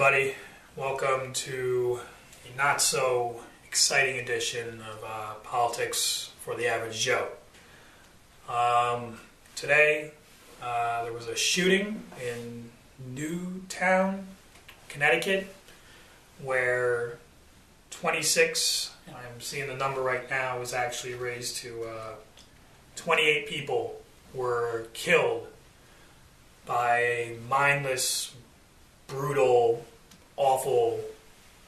everybody. Welcome to a not so exciting edition of Politics for the Average Joe. Today, there was a shooting in Newtown, Connecticut, where 26, and I'm seeing the number right now, is actually raised to 28 people were killed by a mindless, brutal, awful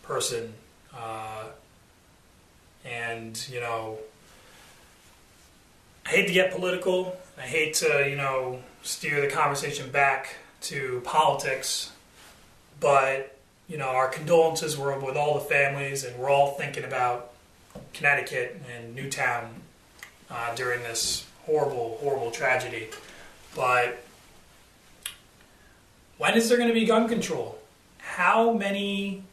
person. I hate to get political. I hate to, steer the conversation back to politics. But, our condolences were with all the families, and we're all thinking about Connecticut and Newtown during this horrible, horrible tragedy. But when is there going to be gun control? How many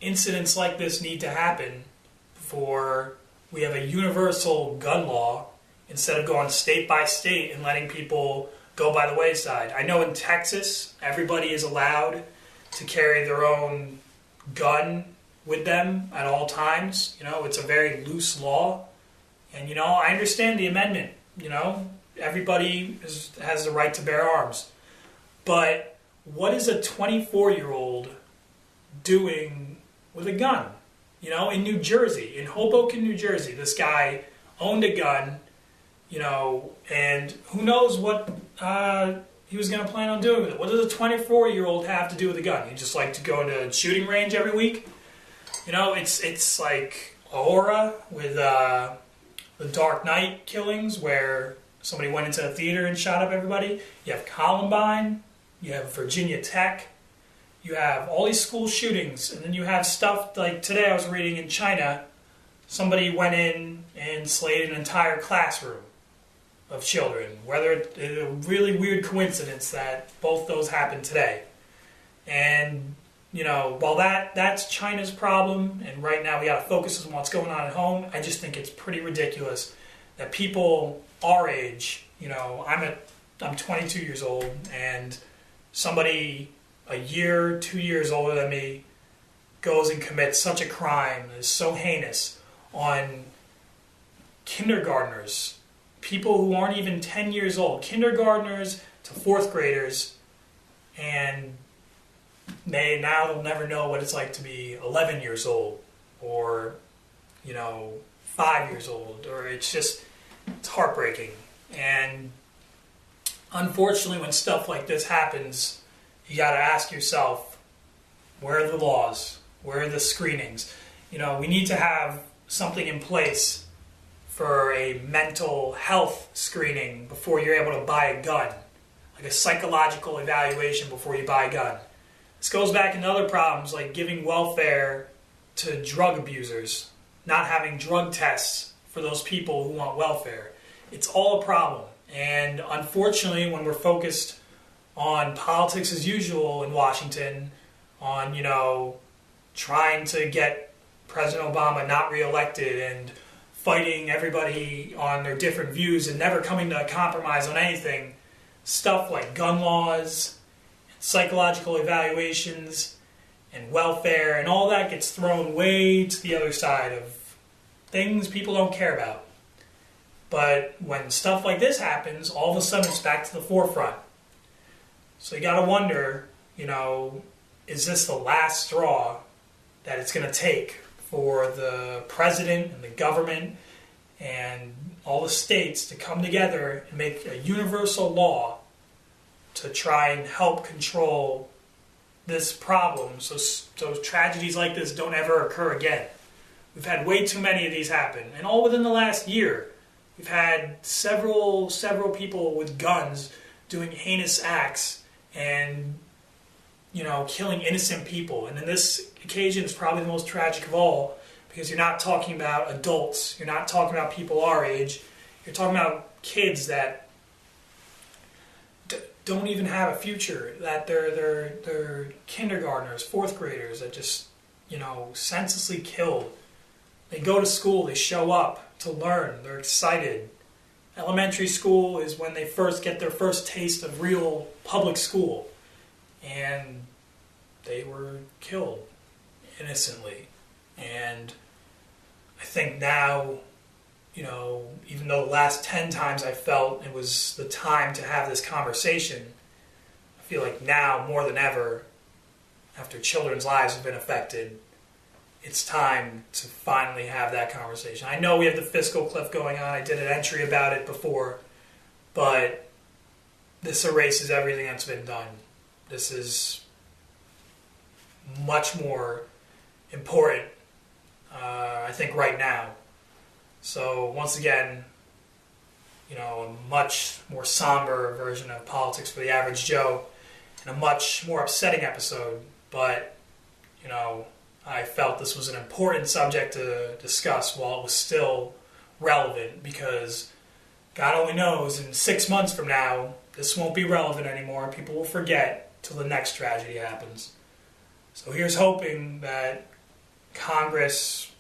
incidents like this need to happen before we have a universal gun law instead of going state by state and letting people go by the wayside? I know in Texas, everybody is allowed to carry their own gun with them at all times. It's a very loose law. And, I understand the amendment. Everybody has the right to bear arms. But what is a 24-year-old doing with a gun? In New Jersey, in Hoboken, New Jersey, this guy owned a gun, and who knows what he was going to plan on doing with it. What does a 24-year-old have to do with a gun? He just like to go to a shooting range every week? It's like Aurora with the Dark Knight killings where somebody went into a theater and shot up everybody. You have Columbine. You have Virginia Tech. You have all these school shootings. And then you have stuff like today I was reading in China, somebody went in and slayed an entire classroom of children. It's a really weird coincidence that both those happened today. And, while that's China's problem, and right now we got to focus on what's going on at home, I just think it's pretty ridiculous that people our age, I'm 22 years old, and somebody a year, 2 years older than me goes and commits such a crime that is so heinous on kindergartners, people who aren't even 10 years old, kindergartners to fourth graders, and they'll never know what it's like to be 11 years old or, 5 years old, or it's heartbreaking. And unfortunately, when stuff like this happens, you got to ask yourself, where are the laws? Where are the screenings? We need to have something in place for a mental health screening before you're able to buy a gun, like a psychological evaluation before you buy a gun. This goes back into other problems like giving welfare to drug abusers, not having drug tests for those people who want welfare. It's all a problem. And unfortunately, when we're focused on politics as usual in Washington, on, trying to get President Obama not reelected and fighting everybody on their different views and never coming to a compromise on anything, stuff like gun laws, psychological evaluations, and welfare, and all that gets thrown way to the other side of things people don't care about. But when stuff like this happens, all of a sudden it's back to the forefront. So you got to wonder, is this the last straw that it's going to take for the president and the government and all the states to come together and make a universal law to try and help control this problem so tragedies like this don't ever occur again? We've had way too many of these happen, and all within the last year. We've had several people with guns doing heinous acts and, killing innocent people. And in this occasion, it's probably the most tragic of all because you're not talking about adults. You're not talking about people our age. You're talking about kids that don't even have a future, that they're kindergartners, fourth graders that just, senselessly killed. They go to school, they show up to learn, they're excited. Elementary school is when they first get their first taste of real public school. And they were killed innocently. And I think now, even though the last 10 times I felt it was the time to have this conversation, I feel like now more than ever, after children's lives have been affected, it's time to finally have that conversation. I know we have the fiscal cliff going on. I did an entry about it before, but this erases everything that's been done. This is much more important, I think, right now. So once again, a much more somber version of Politics for the Average Joe, and a much more upsetting episode, but, I felt this was an important subject to discuss while it was still relevant, because God only knows, in 6 months from now, this won't be relevant anymore. People will forget till the next tragedy happens. So here's hoping that Congress,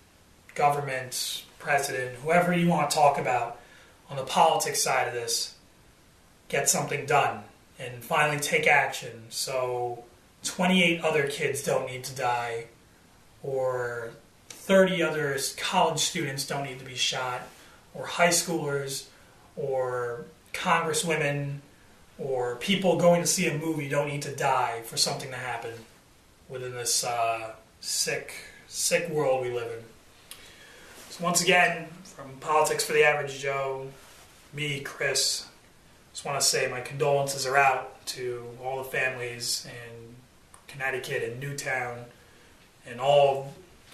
government, president, whoever you want to talk about on the politics side of this, get something done and finally take action so 28 other kids don't need to die, or 30 other college students don't need to be shot, or high schoolers, or congresswomen, or people going to see a movie don't need to die for something to happen within this sick world we live in. So once again, from Politics for the Average Joe, me, Chris, just want to say my condolences are out to all the families in Connecticut and Newtown, and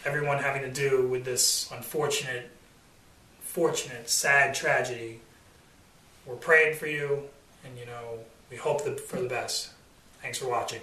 everyone having to do with this unfortunate, sad tragedy. We're praying for you, and we hope for the best. Thanks for watching.